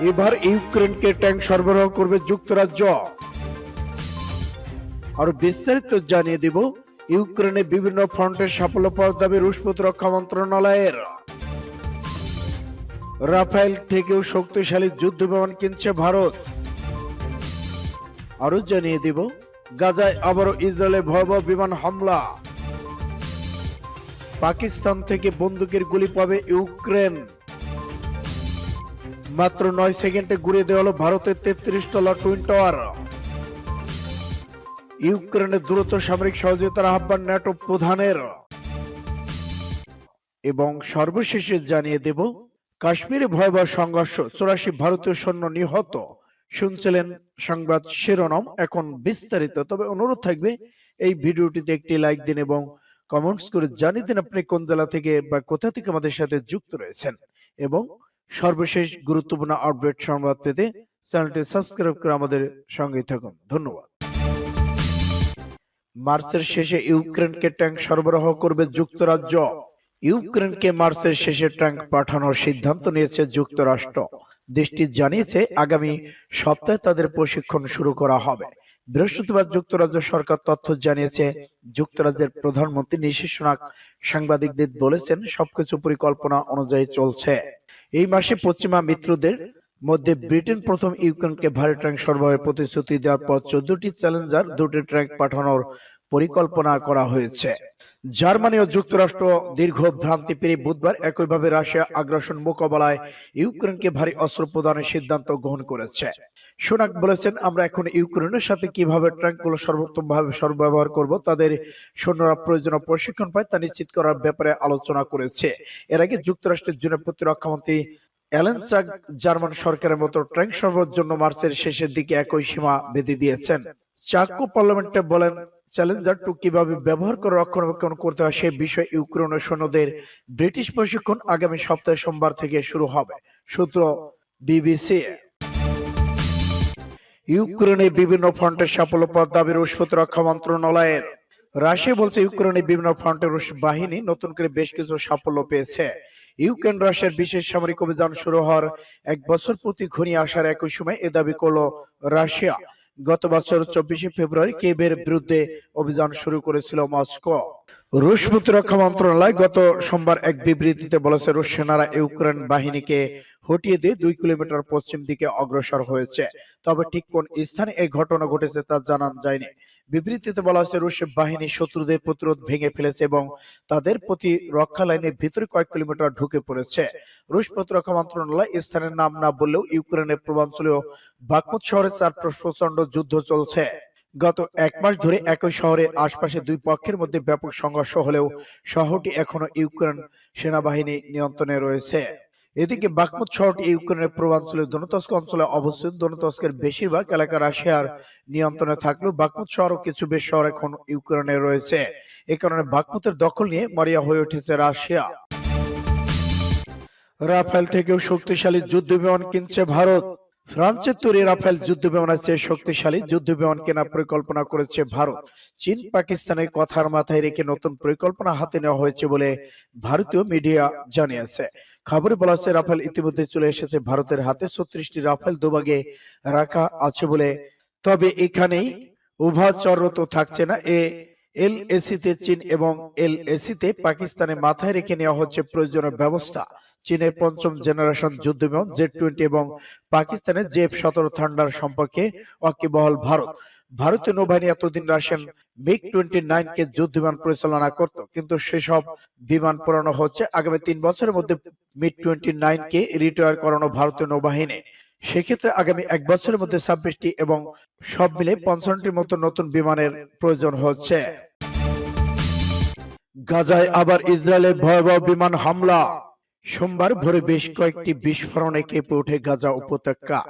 এবার ইউক্রেনকে ট্যাঙ্ক সরবরাহ করবে যুক্তরাজ্য। আর বিস্তারিত জানিয়ে দিব ইউক্রেনে বিভিন্ন ফ্রন্টের সাফল্য পাওয়ার দাবি রুশ প্রতিরক্ষা মন্ত্রণালয়ের। রাফায়েল থেকেও শক্তিশালী যুদ্ধ বিমান কিনছে ভারত। আরো জানিয়ে দিব গাজায় আবারও ইসরায়েলে ভয়াবহ বিমান হামলা। পাকিস্তান থেকে বন্দুকের গুলি পাবে ইউক্রেন। মাত্র 9 সেকেন্ডে ঘুরিয়ে দেওয়া হলো ভারতের 33 তলা টুইন টাওয়ার। ইউক্রেনে দ্রুত সামরিক সহযোগিতার আহ্বান ন্যাটো প্রধানের। এবং সর্বশেষে জানিয়ে দেব কাশ্মীরে ভয়াবহ সংঘর্ষ, 84 ভারতীয় সৈন্য নিহত। শুনছিলেন সংবাদ শিরোনাম, এখন বিস্তারিত। তবে অনুরোধ থাকবে এই ভিডিওটিতে একটি লাইক দিন এবং কমেন্টস করে জানিয়ে দিন আপনি কোন জেলা থেকে বা কোথা থেকে আমাদের সাথে যুক্ত রয়েছেন। এবং সর্বশেষ গুরুত্বপূর্ণ আপডেট সংবাদ পেতে চ্যানেলটি সাবস্ক্রাইব করে আমাদের সঙ্গে থাকুন। ধন্যবাদ। মার্চের শেষে ইউক্রেনকে ট্যাঙ্ক সরবরাহ করবে যুক্তরাজ্য। ইউক্রেনকে মার্চের শেষে ট্যাঙ্ক পাঠানোর সিদ্ধান্ত নিয়েছে যুক্তরাষ্ট্র। দেশটি জানিয়েছে আগামী সপ্তাহে তাদের প্রশিক্ষণ শুরু করা হবে। বৃহস্পতিবার যুক্তরাজ্য সরকার তথ্য জানিয়েছে। যুক্তরাজ্যের প্রধানমন্ত্রী ঋষি সুনাক সাংবাদিকদের বলেছেন, সবকিছু পরিকল্পনা অনুযায়ী চলছে। এই মাসে পশ্চিমা মিত্রদের মধ্যে ব্রিটেন প্রথম ইউক্রেনকে ভারী ট্যাঙ্ক সরবরাহের প্রতিশ্রুতি দেওয়ার পর 14টি চ্যালেঞ্জার 2টি ট্যাঙ্ক পাঠানোর পরিকল্পনা করা হয়েছে। জার্মানি ও যুক্তরাষ্ট্র দীর্ঘ ভ্রান্তি পেরিয়ে বুধবার একইভাবে রাশিয়া আগ্রাসন মোকাবেলায় ইউক্রেনকে ভারী অস্ত্র প্রদানের সিদ্ধান্ত গ্রহণ করেছে। সুনাক বলেছেন, আমরা এখন ইউক্রেনের সাথে কিভাবে ট্যাঙ্কগুলো সর্বোত্তমভাবে সরবরাহ করব, তাদের সৈন্যরা প্রয়োজনীয় প্রশিক্ষণ পায় তা নিশ্চিত করার ব্যাপারে আলোচনা করেছে। এর আগে যুক্তরাষ্ট্রের জন্য প্রতিরক্ষামন্ত্রী অ্যালেন চাক জার্মান সরকারের মতো ট্যাঙ্ক সরবরাহের জন্য মার্চের শেষের দিকে একই সীমা বেঁধে দিয়েছেন। চাকো পার্লামেন্টে বলেন, চ্যালেঞ্জার 2 কিভাবে ব্যবহার করে রক্ষণাবেক্ষণ করতে হয় সে বিষয়ে ইউক্রেনের সৈন্যদের ব্রিটিশ প্রশিক্ষণ আগামী সপ্তাহে সোমবার থেকে শুরু হবে, সূত্র বিবিসি। ইউক্রেনে বিভিন্ন ফ্রন্টের সাফল্য পাওয়ার দাবি রুশ প্রতিরক্ষা মন্ত্রণালয়ের। রাশিয়া বলছে ইউক্রেনে বিভিন্ন ফ্রন্টে রুশ বাহিনী নতুন করে বেশ কিছু সাফল্য পেয়েছে। ইউক্রেন রাশিয়ার বিশেষ সামরিক অভিযান শুরু হওয়ার 1 বছর প্রতি ঘনিয়ে আসার একই সময় এ দাবি করল রাশিয়া। গত বছর 24 ফেব্রুয়ারি কিয়েভের বিরুদ্ধে অভিযান শুরু করেছিল মস্কো। রুশ প্রতিরক্ষা মন্ত্রণালয় গত সোমবার এক বিবৃতিতে বলেছে, রুশ সেনারা ইউক্রেন বাহিনীকে হটিয়ে দিয়ে 2 কিলোমিটার পশ্চিম দিকে অগ্রসর হয়েছে। তবে ঠিক কোন স্থানে এই ঘটনা ঘটেছে তা জানান যায়নি। বিবৃতিতে বলা হয়েছে, রুশ বাহিনী শত্রুদের প্রতিরোধ ভেঙে ফেলেছে এবং তাদের প্রতিরক্ষা লাইনের ভিতরে কয়েক কিলোমিটার ঢুকে পড়েছে। রুশ প্রতিরক্ষা মন্ত্রণালয় স্থানের নাম না বললেও ইউক্রেনের পূর্বাঞ্চলীয় বাখমুত শহরে 4 প্রচন্ড যুদ্ধ চলছে। গত 1 মাস ধরে একই শহরের আশপাশে 2 পক্ষের মধ্যে ব্যাপক সংঘর্ষ হলেও শহরটি এখনো ইউক্রেন সেনাবাহিনী নিয়ন্ত্রণে রয়েছে। এদিকে বাখমুত শহরটি ইউক্রেনের পূর্বাঞ্চলের দোনেৎস্ক অঞ্চলে অবস্থিত। দোনেৎস্কের বেশিরভাগ এলাকা রাশিয়ার নিয়ন্ত্রণে থাকলেও বাখমুত শহর ও কিছু বেশ শহর এখন ইউক্রেনে রয়েছে। এ কারণে বাখমুতের দখল নিয়ে মরিয়া হয়ে উঠেছে রাশিয়া। রাফায়েল থেকেও শক্তিশালী যুদ্ধ বিমান কিনছে ভারত। ফ্রান্সের তৈরি রাফায়েল যুদ্ধ বিমানের চেয়ে শক্তিশালী যুদ্ধ বিমান কেনার পরিকল্পনা করেছে ভারত। চীন পাকিস্তানের কথার মাথায় রেখে নতুন পরিকল্পনা হাতে নেওয়া হয়েছে বলে ভারতীয় মিডিয়া জানিয়েছে। খবরে বলা হচ্ছে, রাফায়েল ইতিমধ্যে চলে এসেছে ভারতের হাতে। 36টি রাফায়েল দুভাগে রাখা আছে বলে। তবে এখানেই উভচরত থাকছে না। এলএসিতে চীন এবং এলএসিতে পাকিস্তানের মাথায় রেখে নেওয়া হচ্ছে প্রয়োজনীয় ব্যবস্থা। চীনের 5ম জেনারেশন যুদ্ধ বিমান জেড-20 এবং পাকিস্তানের জেফ-17 থান্ডার সম্পর্কে ওয়াকিবহাল ভারত। ভারতীয় নৌবাহিনী এতদিন রাশিয়ান মিগ-29 কে যুদ্ধ বিমান পরিচালনা করত, কিন্তু সেসব বিমান পুরানো হচ্ছে। আগামী 3 বছরের মধ্যে মিগ-29 কে রিটায়ার করানো ভারতীয় নৌবাহিনী। সেক্ষেত্রে আগামী 1 বছরের মধ্যে 26টি এবং সব মিলে 55টির মতো নতুন বিমানের প্রয়োজন হচ্ছে। গাজায় আবার ইসরায়েলের ভয়াবহ বিমান হামলা। সোমবার ভোরে বেশ কয়েকটি বিস্ফোরণে কেঁপে ওঠে গাজা উপত্যকা।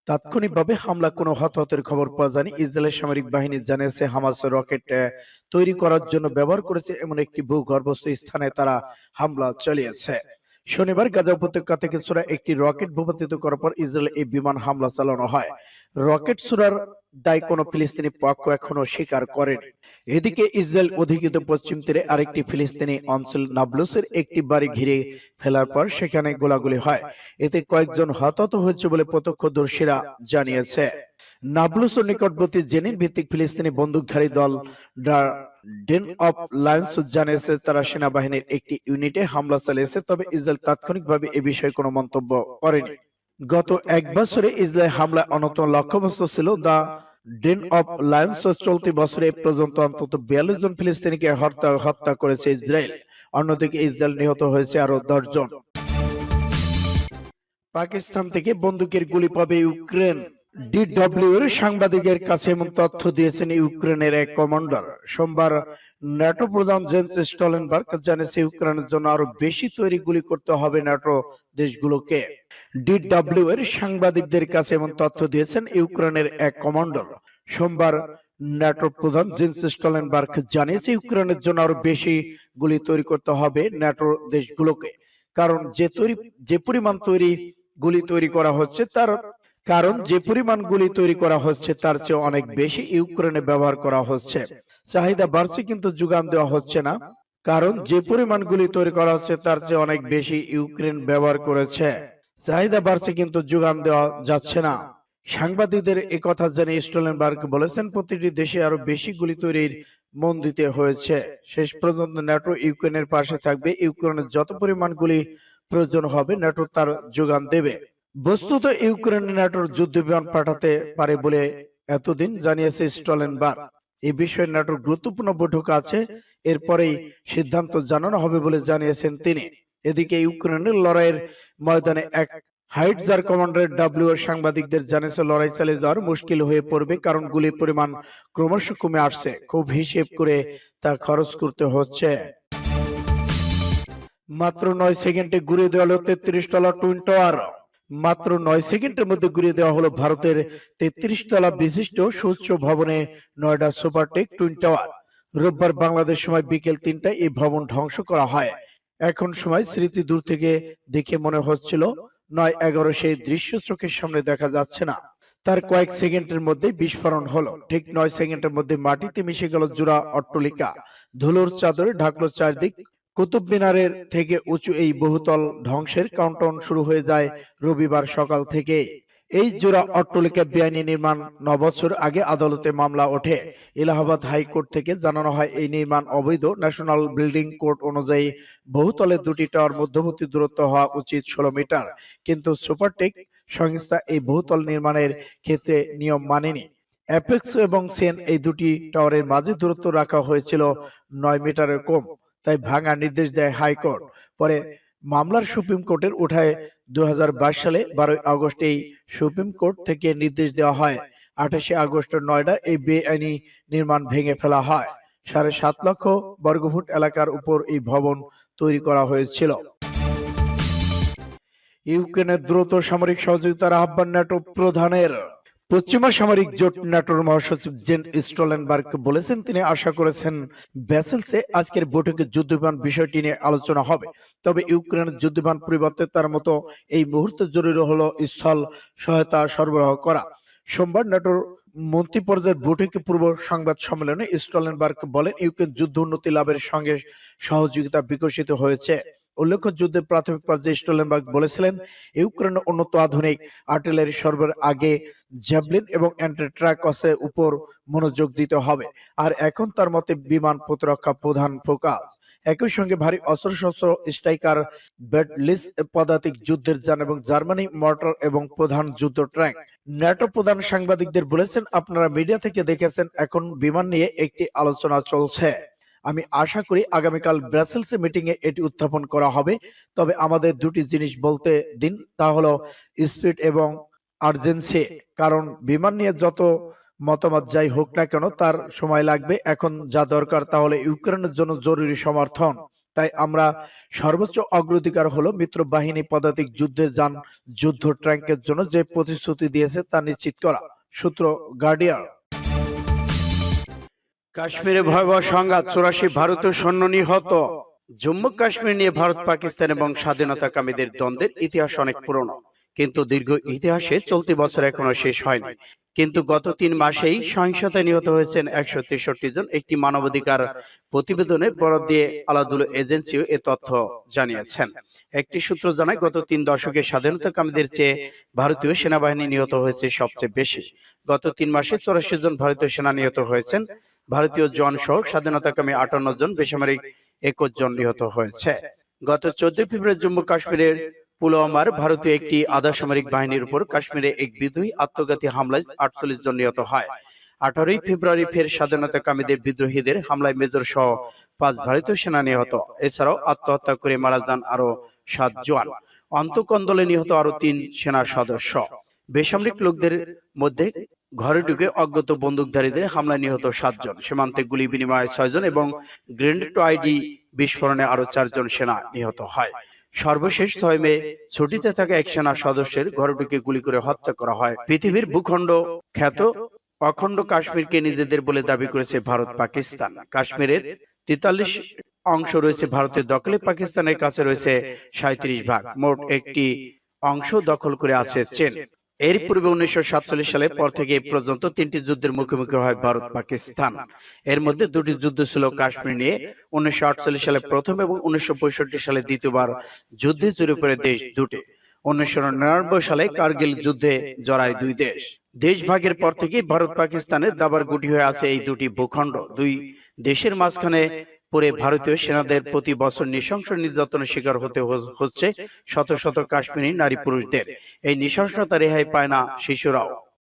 তাৎক্ষণিকভাবে হামলা কোনো হতাহতের খবর পাওয়া যায়নি। ইসরায়েলের সামরিক বাহিনী জানিয়েছে, হামাস রকেট তৈরি করার জন্য ব্যবহার করেছে এমন একটি ভূগর্ভস্থ স্থানে তারা হামলা চালিয়েছে। শনিবার গাজা উপত্যকা থেকে একটি রকেট ভূপাতিত করার পর ইসরায়েলে এই বিমান হামলা চালানো হয়। রকেট ছোড়ার দায় কোনো ফিলিস্তিনি পক্ষ এখনো স্বীকার করেনি। এদিকে ইসরায়েল অধিকৃত পশ্চিম তীরে আরেকটি ফিলিস্তিনি অঞ্চল নাবলুসের একটি বাড়ি ঘিরে ফেলার পর সেখানে গোলাগুলি হয়। এতে কয়েকজন হতাহত হয়েছে বলে প্রত্যক্ষদর্শীরা জানিয়েছে। নাবলুস ও নিকটবর্তী জেনিন ভিত্তিক ফিলিস্তিনি বন্দুকধারী দল দ্য ডেন অফ লায়ন্স জানিয়েছে তারা সেনাবাহিনীর একটি ইউনিটে হামলা চালিয়েছে, তবে ইসরায়েল তাৎক্ষণিকভাবে এ বিষয়ে কোনো মন্তব্য করেনি। গত এক বছরে ইসরায়েল হামলায় অন্যতম লক্ষ্যবস্তু ছিল দ্য ডেন অফ লায়ন্স। চলতি বছরে পর্যন্ত অন্তত 42 জন ফিলিস্তিনিকে হত্যা করেছে ইসরায়েল। অন্যদিকে ইসরায়েল নিহত হয়েছে আরো 10 জন। পাকিস্তান থেকে বন্দুকের গুলি পাবে ইউক্রেন। ডিডব্লিউ এর সাংবাদিকের কাছে এমন তথ্য দিয়েছেন ইউক্রেনের এক কমান্ডার। সোমবার ন্যাটো প্রধান জেন্স স্টলটেনবার্গ জানিয়েছে ইউক্রেনের জন্য আরো বেশি তৈরি গুলি করতে হবে ন্যাটো দেশগুলোকে। ডিডব্লিউ এর সাংবাদিকদের কাছে এমন তথ্য দিয়েছেন ইউক্রেনের এক কমান্ডার। সোমবার ন্যাটো প্রধান জেন্স স্টলটেনবার্গ জানিয়েছে ইউক্রেনের জন্য আরো বেশি গুলি তৈরি করতে হবে ন্যাটো দেশগুলোকে। কারণ যে পরিমাণ গুলি তৈরি করা হচ্ছে তার চেয়ে অনেক বেশি ইউক্রেনে ব্যবহার করা হচ্ছে। চাহিদা বাড়ছে কিন্তু যোগান দেওয়া হচ্ছে না। কারণ যে পরিমাণ গুলি তৈরি করা হচ্ছে তার চেয়ে অনেক বেশি ইউক্রেন ব্যবহার করেছে। চাহিদা বাড়ছে কিন্তু যোগান দেওয়া যাচ্ছে না। সাংবাদিকদের একথা জানিয়ে স্টলটেনবার্গ বলেছেন প্রতিটি দেশে আরো বেশি গুলি তৈরির মন দিতে হয়েছে। শেষ পর্যন্ত ন্যাটো ইউক্রেনের পাশে থাকবে। ইউক্রেনের যত পরিমাণ গুলি প্রয়োজন হবে ন্যাটো তার যোগান দেবে। বস্তুত ইউক্রেনে ন্যাটোর যুদ্ধ বিমান পাঠাতে পারে বলে এতদিন জানিয়েছে স্টলটেনবার্গ। এই বিষয়ে ন্যাটোর গুরুত্বপূর্ণ বৈঠক আছে, এরপরেই সিদ্ধান্ত জানানো হবে বলে জানিয়েছেন তিনি। এদিকে ইউক্রেনের লড়াইয়ের ময়দানে এক হাইটজার কমান্ডার ডব্লিউ এর সাংবাদিকদের জানিয়েছে লড়াই চালিয়ে যাওয়ার মুশকিল হয়ে পড়বে, কারণ গুলির পরিমাণ ক্রমশ কমে আসছে। খুব হিসেব করে তা খরচ করতে হচ্ছে। মাত্র 9 সেকেন্ডে ঘুরিয়ে দেওয়া হলো 33 তলা টুইন টাওয়ার। মাত্র 9 সেকেন্ডের মধ্যে ঘুরিয়ে দেওয়া হলো ভারতের 33 তলা বিশিষ্ট সুউচ্চ ভবনে নয়ডা সুপারটেক টুইন টাওয়ার। রোববার বাংলাদেশ সময় বিকেল 3টায় এই ভবন ধ্বংস করা হয়। এখন সময় স্মৃতি দূর থেকে দেখে মনে হচ্ছিল 9/11 সেই দৃশ্য চোখের সামনে দেখা যাচ্ছে না। তার কয়েক সেকেন্ডের মধ্যে বিস্ফোরণ হলো। ঠিক 9 সেকেন্ডের মধ্যে মাটিতে মিশে গেল জোড়া অট্টালিকা। ধুলোর চাদরে ঢাকলো চারদিক। কুতুব মিনারের থেকে উঁচু এই বহুতল ধ্বংসের কাউন্টডাউন শুরু হয়ে যায় রবিবার সকাল থেকে। এই জোড়া অট্টালিকা বেআইনি নির্মাণ 9 বছর আগে আদালতে মামলা ওঠে। এলাহাবাদ হাইকোর্ট থেকে জানানো হয় এই নির্মাণ অবৈধ। ন্যাশনাল বিল্ডিং কোড অনুযায়ী বহুতলের দুটি টাওয়ার মধ্যবর্তী দূরত্ব হওয়া উচিত 16 মিটার, কিন্তু সুপারটেক সংস্থা এই বহুতল নির্মাণের ক্ষেত্রে নিয়ম মানেনি। অ্যাপেক্স এবং সেন এই দুটি টাওয়ারের মাঝে দূরত্ব রাখা হয়েছিল 9 মিটারের কম, তাই ভাঙার নির্দেশ দেয় হাইকোর্ট। পরে মামলার সুপ্রিম কোর্টের উঠায় 2022 সালে 12 আগস্ট এই সুপ্রিম কোর্ট থেকে নির্দেশ দেওয়া হয়। 28 আগস্ট নয়ডা এই বেআইনি নির্মাণ ভেঙে ফেলা হয়। 7.5 লক্ষ বর্গফুট এলাকার উপর এই ভবন তৈরি করা হয়েছিল। ইউক্রেনের দ্রুত সামরিক সহযোগিতার আহ্বান ন্যাটো প্রধানের। পশ্চিমা সামরিক জোট ন্যাটোর মহাসচিব জেন স্টলটেনবার্গ বলেছেন তিনি আশা করেছেন ব্রাসেলসে আজকের বৈঠকে যুদ্ধবিমান বিষয়টি নিয়ে আলোচনা হবে। তবে ইউক্রেনের যুদ্ধবিমান পরিবর্তে তার মতো এই মুহূর্তে জরুরি হলো স্থল সহায়তা সরবরাহ করা। সোমবার ন্যাটোর মন্ত্রী পর্যায়ের বৈঠকে পূর্ব সংবাদ সম্মেলনে স্টলটেনবার্গ বলেন ইউক্রেন যুদ্ধ উন্নতি লাভের সঙ্গে সহযোগিতা বিকশিত হয়েছে। উল্লেখ্য যুদ্ধের প্রাথমিক পর্যায়ে স্টলটেনবার্গ বলেছিলেন ইউক্রেনের উন্নত আধুনিক আর্টিলারি সরবরাহের আগে জ্যাভলিন এবং অ্যান্টি ট্রাকসের উপর মনোযোগ দিতে হবে। আর এখন তার মতে বিমান প্রতিরক্ষা প্রধান ফোকাস। একই সঙ্গে ভারী অস্ত্রশস্ত্র, স্ট্রাইকার ব্যাটলিস, পদাতিক যুদ্ধের যান এবং জার্মানি মর্টার এবং প্রধান যুদ্ধ ট্যাঙ্ক। ন্যাটো প্রধান সাংবাদিকদের বলেছেন আপনারা মিডিয়া থেকে দেখেছেন এখন বিমান নিয়ে একটি আলোচনা চলছে। আমি আশা করি আগামীকাল ব্রাসেলসে মিটিং এ এটি উত্থাপন করা হবে। তবে আমাদের দুটি জিনিস বলতে দিন, তা হলো স্পিড এবং আর্জেন্সি। কারণ বিমান নিয়ে যত মতামত যাই হোক না কেন তার সময় লাগবে। এখন যা দরকার তা হলো ইউক্রেনের জন্য জরুরি সমর্থন। তাই আমরা সর্বোচ্চ অগ্রাধিকার হলো মিত্র বাহিনী পদাতিক যুদ্ধের যান, যুদ্ধ ট্যাঙ্কের জন্য যে প্রতিশ্রুতি দিয়েছে তা নিশ্চিত করা। সূত্র গার্ডিয়ান। কাশ্মীরে ভয়াবহ সংঘাত, 84 ভারতীয় সৈন্য নিহত। জম্মু কাশ্মীর নিয়ে ভারত পাকিস্তান এবং স্বাধীনতাকামীদের দ্বন্দ্বের ইতিহাস অনেক পুরনো, কিন্তু দীর্ঘ ইতিহাসে চলতি বছর এখনো শেষ হয়নি। কিন্তু গত 3 মাসেই সহিংসতায় নিহত হয়েছেন 163 জন। একটি মানবাধিকার প্রতিবেদনে বরাত দিয়ে আলাদুল এজেন্সিও এ তথ্য জানিয়েছেন। একটি সূত্র জানায়, গত 3 দশকে স্বাধীনতাকামীদের চেয়ে ভারতীয় সেনাবাহিনী নিহত হয়েছে সবচেয়ে বেশি। গত 3 মাসে 84 জন ভারতীয় সেনা নিহত হয়েছেন। ভারতীয় জন সহ স্বাধীনতাকামী 58 জন, বেসামরিক 21 জন নিহত হয়েছে। গত 14 ফেব্রুয়ারি জম্মু কাশ্মীরের পুলওয়ামার ভারতীয় একটি আধা সামরিক বাহিনীর উপর কাশ্মীরে এক বিদ্রোহী আত্মঘাতী হামলায় 48 জন নিহত হয়। 18 ফেব্রুয়ারি ফের স্বাধীনতাকামীদের বিদ্রোহীদের হামলায় মেজর সহ 5 ভারতীয় সেনা নিহত। এছাড়াও আত্মহত্যা করে মারা যান আরো 7 জওয়ান। অন্তকন্দলে নিহত আরো 3 সেনা সদস্য। বেসামরিক লোকদের মধ্যে ঘরে ঢুকে অজ্ঞাত বন্দুকধারীদের হামলায় নিহত 7 জন, সীমান্তে গুলি বিনিময়ে 6 জন এবং গ্রেনেড আইডি বিস্ফোরণে আরো 4 জন সেনা নিহত হয়। সর্বশেষ 6 মে ছুটিতে থাকা এক সেনা সদস্যের ঘরে ঢুকে গুলি করে হত্যা করা হয়। পৃথিবীর ভূখণ্ড খ্যাত অখণ্ড কাশ্মীরকে নিজেদের বলে দাবি করেছে ভারত পাকিস্তান। কাশ্মীরের 43 অংশ রয়েছে ভারতের দখলে, পাকিস্তানের কাছে রয়েছে 37 ভাগ। মোট একটি অংশ দখল করে আছে চীন। এর পূর্বে 1947 সালের পর থেকে এ পর্যন্ত 3টি যুদ্ধের মুখোমুখি হয় ভারত পাকিস্তান। এর মধ্যে 2টি যুদ্ধ ছিল কাশ্মীর নিয়ে। 1948 সালে প্রথম এবং 1965 সালে দ্বিতীয়বার যুদ্ধে জড়িয়ে পড়ে দেশ দুটি। 1999 সালে কার্গিল যুদ্ধে জড়ায় দুই দেশ। দেশ ভাগের পর থেকে ভারত পাকিস্তানের দাবার গুটি হয়ে আছে এই দুটি ভূখণ্ড। দুই দেশের মাঝখানে পরে ভারতীয় সেনাদের প্রতি বছর নৃশংস নির্যাতনের শিকার হতে হচ্ছে শত শত কাশ্মীরি নারী পুরুষদের। এই নৃশংসতা রেহাই পায় না শিশুরাও।